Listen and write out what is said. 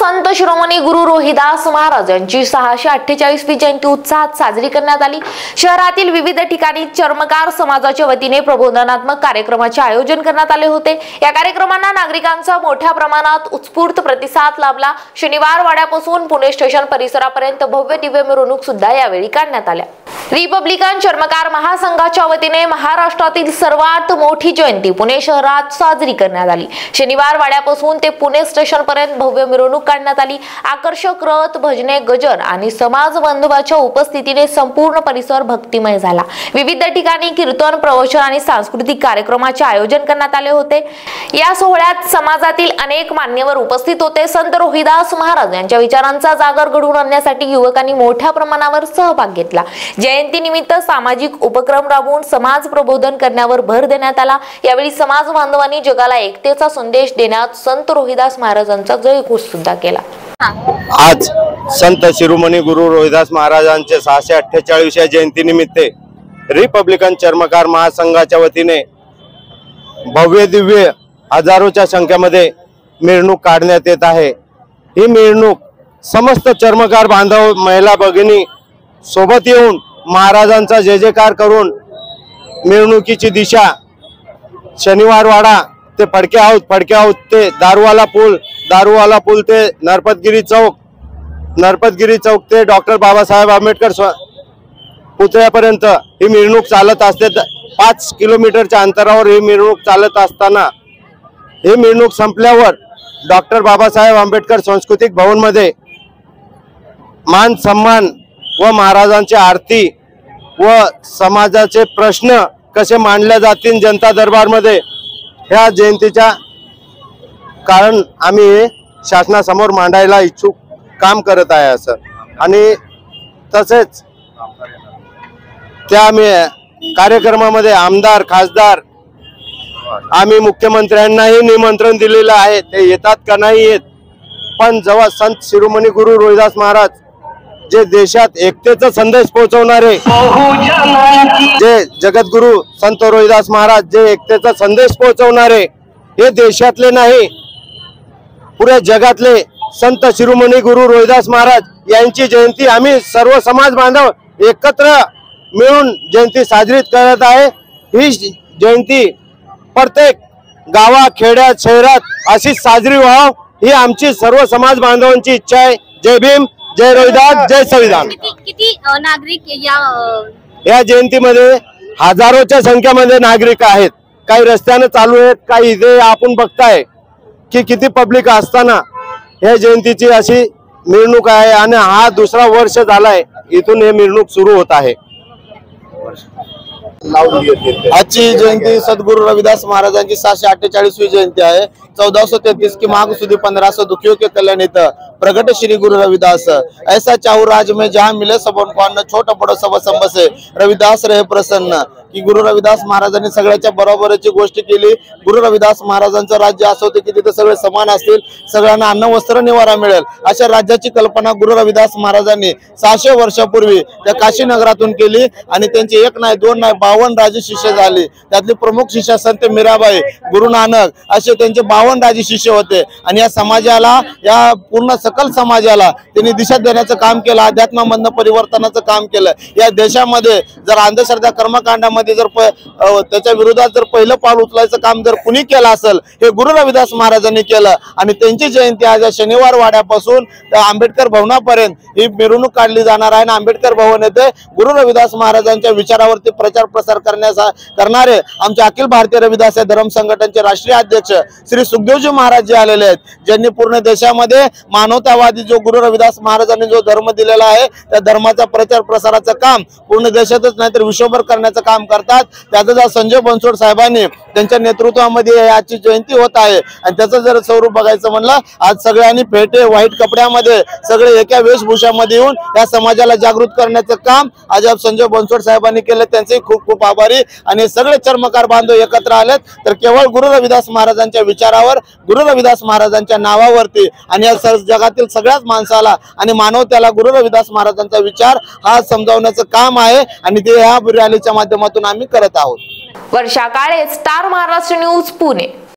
संत शिरोमणी गुरु रोहिदास महाराज यांची 648वी जयंती उत्साहात साजरी करण्यात आली। शहरातील विविध ठिकाणी चर्मकार समाजाच्या वतीने प्रबोधनात्मक कार्यक्रमाचे आयोजन करण्यात आले होते। या कार्यक्रमांना नागरिकांचा मोठ्या प्रमाणात उत्स्फूर्त प्रतिसाद लाभला। शनिवार वाड्यापासून पुणे स्टेशन परिसरापर्यंत भव्य दिव्य मिरवणूक सुद्धा यावेळी काढण्यात आल्या। रिपब्लिकन चर्मकार महासंघाच्या वतीने महाराष्ट्रातील सर्वात मोठी जयंती पुणे शहरात साजरी करण्यात आली। शनिवार वाड्यापासून ते पुणे स्टेशन पर्यंत भव्य मिरवणूक काढण्यात आली। आकर्षक रथ, भजने, गजर आणि समाज बांधवांच्या उपस्थितीने संपूर्ण परिसर भक्तिमय झाला। विविध ठिकाणी कीर्तन, प्रवचन आणि सांस्कृतिक कार्यक्रमाचे आयोजन करण्यात आले होते। या सोहळ्यात समाजातील अनेक मान्यवर उपस्थित होते। संत रोहिदास महाराज यांच्या विचारांचा जागर घडवून आणण्यासाठी युवकांनी मोठ्या प्रमाणावर सहभाग घेतला। जयंतीनिमित्त सामाजिक उपक्रम राबवून समाज प्रबोधन करण्यावर भर देण्यात आला। यावेळी समाज बांधवांनी जगाला एकतेचा संदेश देण्यात संत रोहिदास महाराजांचा जयघोष सुद्धा केला। आज संत शिरोमणी गुरु रोहिदास महाराजांचे 648व्या जयंतीनिमित्त रिपब्लिकन चर्मकार महासंघाच्या वतीने भव्य दिव्य हजारोच्या संख्येमध्ये मिरवणूक काढण्यात येत आहे। ही मिरवणूक समस्त चर्मकार बांधव, महिला भगिनी सोबत येऊन महाराजांचा जय जयकार करून मिरवणुकीची दिशा शनिवार वाडा ते फडके हाऊस ते दारूवाला पूल ते नरपतगिरी चौक ते डॉक्टर बाबासाहेब आंबेडकर पुतळ्यापर्यंत ही मिरवणूक चालत असते। 5 किलोमीटरच्या अंतरावर ही मिरवणूक चालत असताना ही मिरवणूक संपल्यावर डॉक्टर बाबासाहेब आंबेडकर सांस्कृतिक भवन मध्ये मान सन्मान व महाराजांची आरती व समाजाचे प्रश्न कसे मांडले जातील जनता दरबारमध्ये, ह्या जयंतीच्या कारण आम्ही हे शासनासमोर मांडायला इच्छुक काम करत आहे असं। आणि तसेच त्या कार्यक्रमामध्ये आमदार, खासदार, आम्ही मुख्यमंत्र्यांनाही निमंत्रण दिलेलं आहे। ते येतात का नाही येत, पण जेव्हा संत शिरोमणी गुरु रोहिदास महाराज जे देशात एकतेचा संदेश पोहोचवणारे, जे जगद्गुरु संत रोहिदास महाराज जे एकतेचा संदेश पोहोचवणारे, हे देशातले नाही पुऱ्या जगातले संत शिरोमणी गुरु रोहिदास महाराज यांची जयंती आम्ही सर्व समाज बांधव एकत्र मिळून जयंती साजरी करत आहे। ही जयंती प्रत्येक गावा, खेड्यात, शहरात अशी साजरी व्हावी ही आमची सर्व समाज बांधवांची इच्छा आहे। जय भीम, जय रोहिदास, जय संविधान। किती नागरिक या जयंतीमध्ये हजारोच्या संख्येमध्ये नागरिक आहेत। काही रस्त्याने चालू आहेत, काही इथे आपण बघताय की किती पब्लिक असताना या जयंतीची अशी मिरवणूक आहे। आणि हा दुसरा वर्ष झालाय इथून हे मिरवणूक सुरू होत आहे। आजची जयंती सद्गुरु रविदास महाराजांची 648वीं जयंती है। 1433 की माघ सुदी 1500 दुखियों के कल्याण हित प्रगट श्री गुरु रविदास। ऐसा चाहू राज में जहाँ मिले सबन को अन्न, छोट बड़ो सब संबसे रविदास रहे प्रसन्न। की गुरु रविदास महाराजांनी सगळ्याच्या बरोबरीची गोष्ट केली। गुरु रविदास महाराजांचं राज्य असं होतं की तिथे सगळे समान असतील, सगळ्यांना अन्न, वस्त्र, निवारा मिळेल अशा राज्याची कल्पना गुरु रविदास महाराजांनी 600 वर्षापूर्वी त्या काशी नगरातून केली। आणि त्यांचे 1 नाही 2 नाही 52 राजे शिष्य झाले। त्यातली प्रमुख शिष्य संत मीराबाई, गुरु नानक असे त्यांचे 52 राजे शिष्य होते। आणि या समाजाला, या पूर्ण सकल समाजाला त्यांनी दिशा देण्याचं काम केलं, अध्यात्मामधनं परिवर्तनाचं काम केलं। या देशामध्ये जर अंधश्रद्धा कर्मकांडामध्ये जर त्याच्या विरोधात जर पहिलं पाऊल उचलायचं काम जर कुणी केलं असेल हे गुरु रविदास महाराजांनी केलं। आणि त्यांची जयंती आज शनिवार वाड्यापासून आंबेडकर भवनापर्यंत ही मिरवणूक काढली जाणार आहे। आणि आंबेडकर भवन येथे गुरु रविदास महाराजांच्या विचारावरती प्रचार प्रसार करणारे आमचे अखिल भारतीय रविदास धर्म संघटनेचे राष्ट्रीय अध्यक्ष श्री सुखदेवजी महाराज जे आलेले आहेत, ज्यांनी पूर्ण देशामध्ये मानवतावादी जो गुरु रविदास महाराजांनी जो धर्म दिलेला आहे त्या धर्माचा प्रचार प्रसाराचं काम पूर्ण देशातच नाही तर विश्वभर करण्याचं काम करतात। त्याचं जर संजय बनसोड साहेबांनी त्यांच्या नेतृत्वामध्ये आजची जयंती होत आहे। आणि त्याचं जर स्वरूप बघायचं म्हणलं, आज सगळ्यांनी फेटे व्हाईट कपड्यामध्ये सगळे एका वेशभूषामध्ये येऊन या समाजाला जागृत करण्याचं काम आज संजय बनसोड साहेबांनी केलं। त्यांचे खूप खूप आभारी। आणि सगळे चर्मकार बांधव एकत्र आलेत तर केवळ गुरु रविदास महाराजांच्या विचारावर, गुरु रविदास महाराजांच्या नावावरती आणि या जगातील सगळ्याच माणसाला आणि मानवतेला गुरु रविदास महाराजांचा विचार हा समजावण्याचं काम आहे। आणि ते ह्या रॅलीच्या माध्यमातून आम्ही करत आहोत। वर्षा काळे, स्टार महाराष्ट्र न्यूज, पुणे।